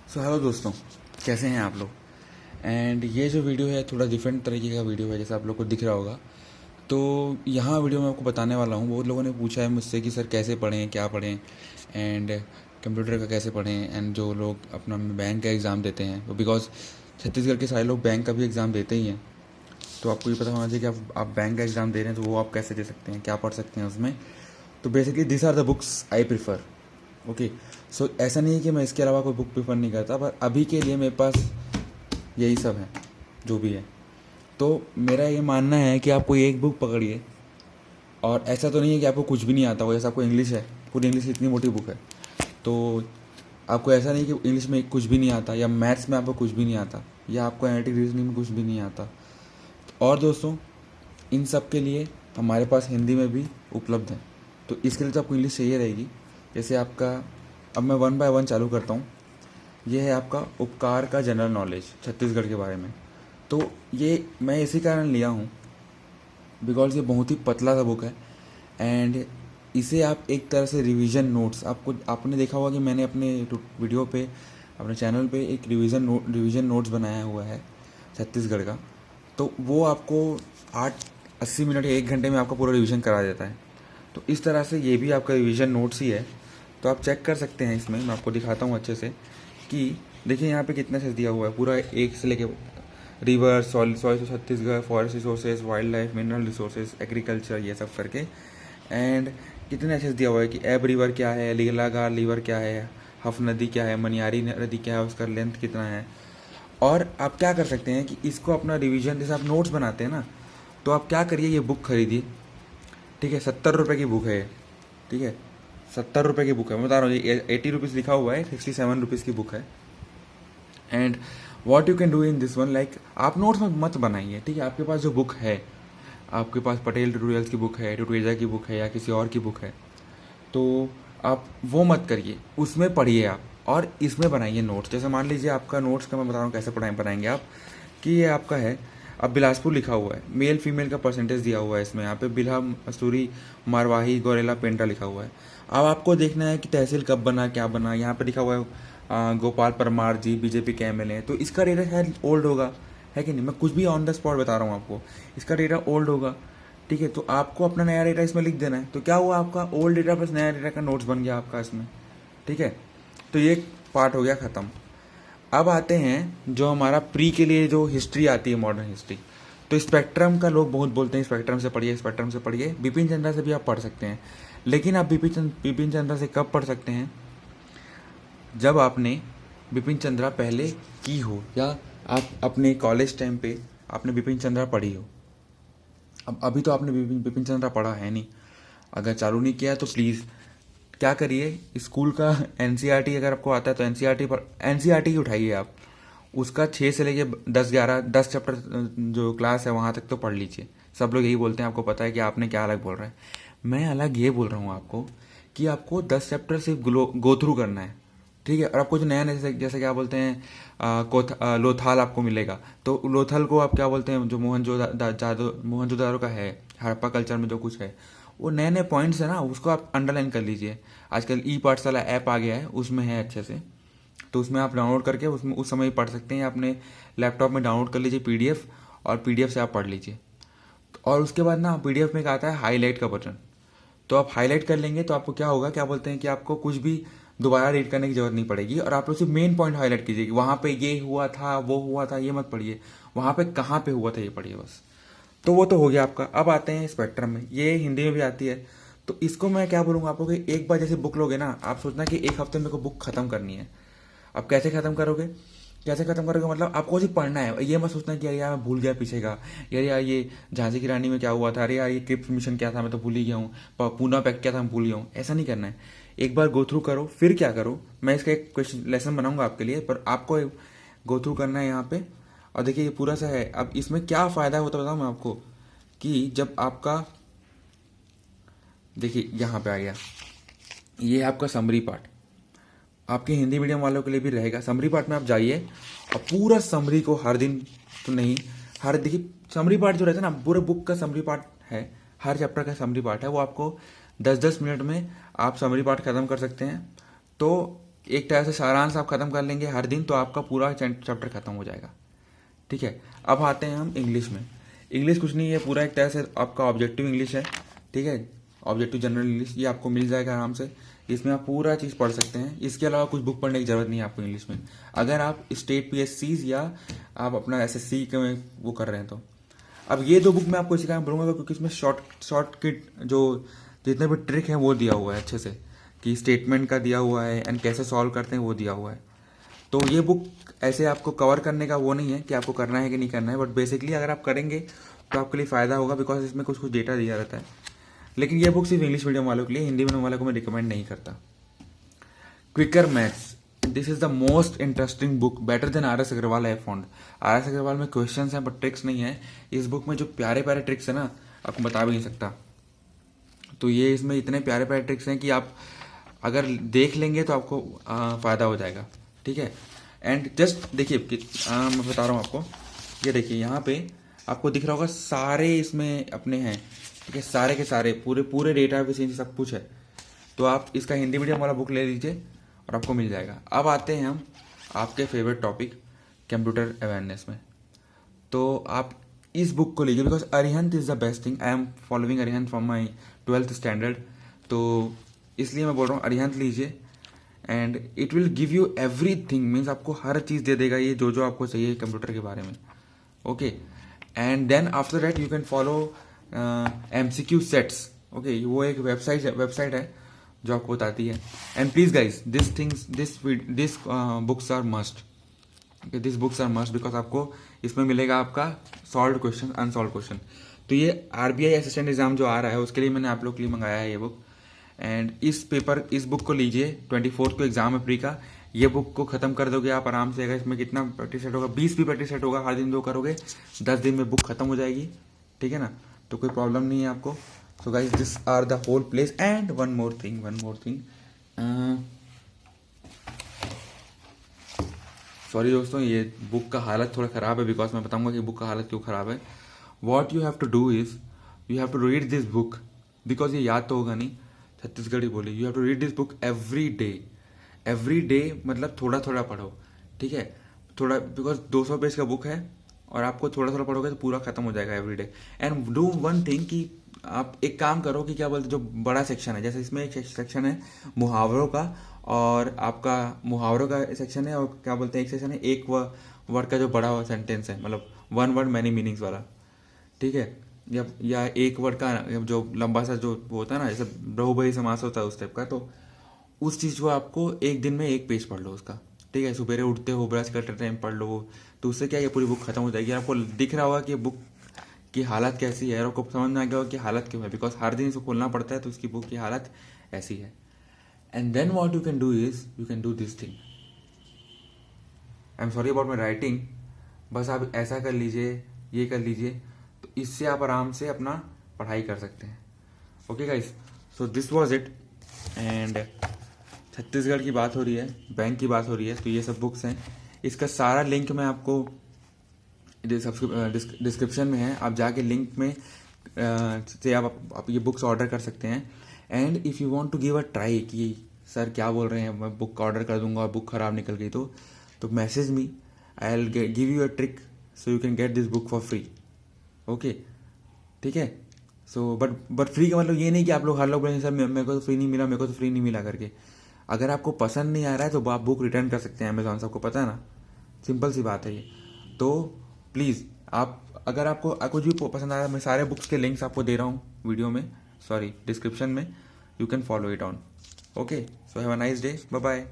Hello दोस्तों, कैसे हैं आप लोग। एंड ये जो वीडियो है थोड़ा डिफरेंट तरीके का वीडियो है, जैसे आप लोग को दिख रहा होगा। तो यहाँ वीडियो में आपको बताने वाला हूँ, बहुत लोगों ने पूछा है मुझसे कि सर कैसे पढ़ें, क्या पढ़ें, एंड कंप्यूटर का कैसे पढ़ें। एंड जो लोग अपना बैंक का एग्ज़ाम देते हैं, तो बिकॉज छत्तीसगढ़ के सारे लोग बैंक का भी एग्ज़ाम देते ही हैं, तो आपको ये पता होना चाहिए कि आप बैंक का एग्ज़ाम दे रहे हैं, तो वो आप कैसे दे सकते हैं, क्या पढ़ सकते हैं उसमें। तो basically this are the books I prefer. Okay, so ऐसा नहीं है कि मैं इसके अलावा कोई बुक प्रेफर नहीं करता, पर अभी के लिए मेरे पास यही सब है जो भी है। तो मेरा ये मानना है कि आप कोई एक बुक पकड़िए, और ऐसा तो नहीं है कि आपको कुछ भी नहीं आता हो। जैसे आपको इंग्लिश है, पूरी इंग्लिश इतनी मोटी बुक है, तो आपको ऐसा नहीं कि इंग्लिश में कुछ भी नहीं आता, या मैथ्स में आपको कुछ भी नहीं आता, या आपको एनालिटिक रीजनिंग में कुछ भी नहीं आता। और दोस्तों, इन सब के लिए हमारे पास हिंदी में भी उपलब्ध है। तो इसके लिए तो आपको इंग्लिश चाहिए रहेगी। जैसे आपका, अब मैं वन बाय वन चालू करता हूँ। ये है आपका उपकार का जनरल नॉलेज छत्तीसगढ़ के बारे में। तो ये मैं इसी कारण लिया हूँ बिकॉज ये बहुत ही पतला सा बुक है, एंड इसे आप एक तरह से रिवीजन नोट्स, आपने देखा होगा कि मैंने अपने वीडियो पे, अपने चैनल पे एक रिवीजन नोट्स बनाया हुआ है छत्तीसगढ़ का। तो वो आपको 80 मिनट या 1 घंटे में आपका पूरा रिवीजन करा देता है। तो इस तरह से ये भी आपका रिवीजन नोट्स ही है। तो आप चेक कर सकते हैं इसमें, मैं आपको दिखाता हूँ अच्छे से कि देखिए यहाँ पे कितना से दिया हुआ है, पूरा एक से लेके river, soil soil Chhattisgarh, forest resources, wild life, mineral resources, agriculture, ये सब करके। एंड कितने अच्छे से दिया हुआ है कि एब रिवर क्या है, लीलागार रिवर क्या है, हफ नदी क्या है, मनियारी नदी क्या है, उसका लेंथ कितना है। और आप क्या कर सकते हैं कि इसको अपना रिवीजन, जैसे आप नोट्स बनाते हैं ना, तो आप क्या करिए, ये बुक खरीदिए। ठीक है, 70 रुपये की बुक है ये। ठीक है, 70 रुपये की बुक है, मैं बता रहा हूँ। ये 80 रुपीज़ लिखा हुआ है, 67 रुपीज़ की बुक है। And what you can do in this one, like आप नोट्स में मत बनाइए। ठीक है, आपके पास जो बुक है, आपके पास पटेल ट्यूटोरियल्स की बुक है, ट्यूटोरिया की बुक है, या किसी और की बुक है, तो आप वो मत करिए, उसमें पढ़िए आप, और इसमें बनाइए नोट्स। जैसे मान लीजिए आपका नोट्स का मैं बता रहा हूँ कैसे बनाएंगे आप, कि ये आपका है, अब बिलासपुर लिखा हुआ है, मेल फीमेल का परसेंटेज दिया हुआ है इसमें, यहाँ पे बिल्हा, मसूरी, मारवाही, गोरेला, पेंटा लिखा हुआ है। अब आपको देखना है कि तहसील कब बना, क्या बना। यहाँ पे लिखा हुआ है गोपाल परमार जी बीजेपी के एमएलए, तो इसका डेटा शायद ओल्ड होगा, है कि नहीं। मैं कुछ भी ऑन द स्पॉट बता रहा हूँ आपको, इसका डेटा ओल्ड होगा। ठीक है, तो आपको अपना नया डेटा इसमें लिख देना है। तो क्या हुआ, आपका ओल्ड डेटा प्लस नया डेटा का नोट्स बन गया आपका इसमें। ठीक है, तो ये पार्ट हो गया ख़त्म। अब आते हैं जो हमारा प्री के लिए जो हिस्ट्री आती है, मॉडर्न हिस्ट्री। तो स्पेक्ट्रम का लोग बहुत बोलते हैं, स्पेक्ट्रम से पढ़िए, स्पेक्ट्रम से पढ़िए। बिपिन चंद्रा से भी आप पढ़ सकते हैं, लेकिन आप बिपिन चंद्रा से कब पढ़ सकते हैं, जब आपने बिपिन चंद्रा पहले की हो, या आप अपने कॉलेज टाइम पे आपने बिपिन चंद्रा पढ़ी हो। अब अभी तो आपने बिपिन चंद्रा पढ़ा है नहीं, अगर चालू नहीं किया तो प्लीज़ क्या करिए, स्कूल का एनसीईआरटी अगर आपको आता है तो एनसीईआरटी ही उठाइए आप। उसका 6 से लेके 10 चैप्टर जो क्लास है वहाँ तक तो पढ़ लीजिए। सब लोग यही बोलते हैं, आपको पता है कि आपने क्या अलग बोल रहे हैं। मैं अलग ये बोल रहा हूँ आपको कि आपको 10 चैप्टर सिर्फ गो थ्रू करना है। ठीक है, और आपको जो नया नया जैसे क्या बोलते हैं, लोथाल आपको मिलेगा। तो लोथल को आप क्या बोलते हैं, जो मोहनजोदारो का है, हड़प्पा कल्चर में जो कुछ है, वो नए नए पॉइंट्स है ना, उसको आप अंडरलाइन कर लीजिए। आजकल ई पाठशाला ऐप आ गया है, उसमें है अच्छे से, तो उसमें आप डाउनलोड करके उसमें उस समय ही पढ़ सकते हैं। अपने लैपटॉप में डाउनलोड कर लीजिए पीडीएफ, और पीडीएफ से आप पढ़ लीजिए। और उसके बाद ना पीडीएफ में क्या आता है, हाईलाइट का बटन। तो आप हाईलाइट कर लेंगे तो आपको क्या होगा, क्या बोलते हैं कि आपको कुछ भी दोबारा रीड करने की जरूरत नहीं पड़ेगी, और आप सिर्फ मेन पॉइंट हाईलाइट कीजिए। वहाँ पे ये हुआ था, वो हुआ था, ये मत पढ़िए, वहाँ पे कहाँ पे हुआ था ये पढ़िए बस। तो वो तो हो गया आपका। अब आते हैं स्पेक्ट्रम में, ये हिंदी में भी आती है। तो इसको मैं क्या बोलूँगा आपको कि एक बार जैसे बुक लोगे ना, आप सोचना कि एक हफ्ते में को बुक खत्म करनी है। अब कैसे खत्म करोगे, कैसे खत्म करोगे, मतलब आपको सिर्फ पढ़ना है। ये मत सोचना कि अरे यार मैं भूल गया पीछे का, यार यार ये झांसी की रानी में क्या हुआ था, अरे यार ये क्रिप्स मिशन क्या था मैं तो भूल ही गया हूँ, पूना पैक क्या था मैं भूल गया हूँ। ऐसा नहीं करना है, एक बार गो थ्रू करो, फिर क्या करो। मैं इसका एक क्वेश्चन लेसन बनाऊंगा आपके लिए, पर आपको गो थ्रू करना है यहाँ पे। और देखिए ये पूरा सा है। अब इसमें क्या फ़ायदा होता है बताऊँ मैं आपको, कि जब आपका, देखिए यहाँ पे आ गया, ये है आपका समरी पार्ट। आपके हिंदी मीडियम वालों के लिए भी रहेगा। समरी पार्ट में आप जाइए और पूरा समरी को हर दिन तो नहीं, हर, देखिए समरी पार्ट जो रहता है ना, पूरे बुक का समरी पार्ट है, हर चैप्टर का समरी पार्ट है, वो आपको 10-10 मिनट में आप समरी पार्ट ख़त्म कर सकते हैं। तो एक तरह से सारांश आप ख़त्म कर लेंगे हर दिन तो आपका पूरा चैप्टर ख़त्म हो जाएगा। ठीक है, अब आते हैं हम इंग्लिश में। इंग्लिश कुछ नहीं है, पूरा एक तरह से आपका ऑब्जेक्टिव इंग्लिश है। ठीक है, ऑब्जेक्टिव जनरल इंग्लिश, ये आपको मिल जाएगा आराम से। इसमें आप पूरा चीज़ पढ़ सकते हैं। इसके अलावा कुछ बुक पढ़ने की ज़रूरत नहीं है आपको इंग्लिश में, अगर आप स्टेट PSCs या आप अपना SSC के में वो कर रहे हैं तो। अब ये दो बुक मैं आपको इसी कारण पढ़ूंगा क्योंकि इसमें शॉर्टकट जो जितने भी ट्रिक हैं वो दिया हुआ है अच्छे से, कि स्टेटमेंट का दिया हुआ है एंड कैसे सॉल्व करते हैं वो दिया हुआ है। तो ये बुक ऐसे आपको कवर करने का वो नहीं है कि आपको करना है कि नहीं करना है, बट बेसिकली अगर आप करेंगे तो आपके लिए फ़ायदा होगा, बिकॉज इसमें कुछ कुछ डेटा दिया रहता है। लेकिन ये बुक सिर्फ इंग्लिश मीडियम वालों के लिए, हिंदी मीडियम वालों को मैं रिकमेंड नहीं करता। Quicker maths, this is the most interesting book, better than RS Agarwal I found. RS Agarwal में क्वेश्चंस हैं बट ट्रिक्स नहीं है। इस बुक में जो प्यारे प्यारे ट्रिक्स है ना, आपको बता भी नहीं सकता। तो ये इसमें इतने प्यारे प्यारे ट्रिक्स हैं कि आप अगर देख लेंगे तो आपको फ़ायदा हो जाएगा। ठीक है, एंड जस्ट देखिए मैं बता रहा हूँ आपको, ये देखिए यहाँ पे आपको दिख रहा होगा सारे इसमें अपने हैं। ठीक है, सारे के सारे पूरे डेटा बेस सब कुछ है। तो आप इसका हिंदी मीडियम वाला बुक ले लीजिए और आपको मिल जाएगा। अब आते हैं हम आपके फेवरेट टॉपिक कंप्यूटर अवेयरनेस में। तो आप इस बुक को लीजिए, because Arihant is the best thing. I am following Arihant from my 12th standard, तो इसलिए मैं बोल रहा हूँ अरिहंत लीजिए and it will give you every thing, means आपको हर चीज़ दे देगा ये जो जो आपको चाहिए कंप्यूटर के बारे में। Okay, and then after that you can follow MCQ sets. Okay, वो एक वेबसाइट है जो आपको बताती है। And please guys this books are must, this books are must, because आपको इसमें मिलेगा आपका सॉल्व क्वेश्चन, अनसॉल्व क्वेश्चन। तो ये RBI असिस्टेंट एग्जाम जो आ रहा है उसके लिए मैंने आप लोग के लिए मंगाया है ये बुक। एंड इस बुक को लीजिए, 24 को एग्जाम है प्री का। ये बुक को खत्म कर दोगे आप आराम से। अगर इसमें कितना प्रैक्टिस सेट होगा, 20 भी प्रैक्टिस सेट होगा, हर दिन 2 करोगे, 10 दिन में बुक खत्म हो जाएगी। ठीक है ना, तो कोई प्रॉब्लम नहीं है आपको। So guys this are the whole place. And one more thing sorry दोस्तों, ये बुक का हालत थोड़ा ख़राब है, बिकॉज मैं बताऊंगा कि बुक का हालत क्यों ख़राब है। What you have to do is you have to read this book, because ये याद तो होगा नहीं, छत्तीसगढ़ी बोली। You have to read this book every day, मतलब थोड़ा थोड़ा पढ़ो। ठीक है, थोड़ा, बिकॉज 200 पेज का बुक है और आपको थोड़ा थोड़ा पढ़ोगे तो पूरा खत्म हो जाएगा every day. And do one thing कि आप एक काम करो कि क्या बोलते, जो बड़ा सेक्शन है, जैसे इसमें एक सेक्शन है मुहावरों का, और आपका मुहावरों का सेक्शन है, और क्या बोलते हैं एक सेक्शन है एक वर्ड का जो बड़ा सेंटेंस है, मतलब वन वर्ड मैनी मीनिंग्स वाला। ठीक है, या एक वर्ड का जो लंबा सा जो वो होता है ना, जैसे बहुब्रीहि समास होता है उस टाइप का। तो उस चीज़ को आपको एक दिन में एक पेज पढ़ लो उसका। ठीक है, सुबह उठते हो ब्रश करते टाइम पढ़ लो, तो उससे क्या ये पूरी बुक खत्म हो जाएगी। आपको दिख रहा होगा कि बुक की हालत कैसी है और आपको समझ में आ गया होगा कि हालत क्यों है, बिकॉज हर दिन इसको खोलना पड़ता है, तो उसकी बुक की हालत ऐसी है। And then what you can do is you can do this thing. I am sorry about my writing, बस आप ऐसा कर लीजिए, ये कर लीजिए, तो इससे आप आराम से अपना पढ़ाई कर सकते हैं। Okay guys, so this was it. And Chhattisgarh की बात हो रही है, बैंक की बात हो रही है, तो ये सब बुक्स हैं। इसका सारा लिंक मैं आपको डिस्क्रिप्शन में है, आप जाके लिंक में से आप ये बुक्स ऑर्डर कर सकते हैं। And if you want to give a try कि सर क्या बोल रहे हैं, मैं बुक ऑर्डर कर दूंगा और बुक ख़राब निकल गई, तो message me, I will give you a trick so you can get this book for free. Okay, ठीक है। सो बट फ्री का मतलब ये नहीं कि आप लोग हर लोग बोलेंगे सर मेरे को तो फ्री नहीं मिला, मेरे को तो फ्री नहीं मिला करके। अगर आपको पसंद नहीं आ रहा है तो आप बुक रिटर्न कर सकते हैं अमेजोन से, आपको पता है ना, सिंपल सी बात है ये। तो प्लीज़ आप, अगर आपको कुछ भी पसंद आ रहा है, मैं सारे बुक्स के लिंक्स आपको दे रहा हूँ वीडियो में, सॉरी डिस्क्रिप्शन में, you can follow it on. Okay, so have a nice day, bye bye.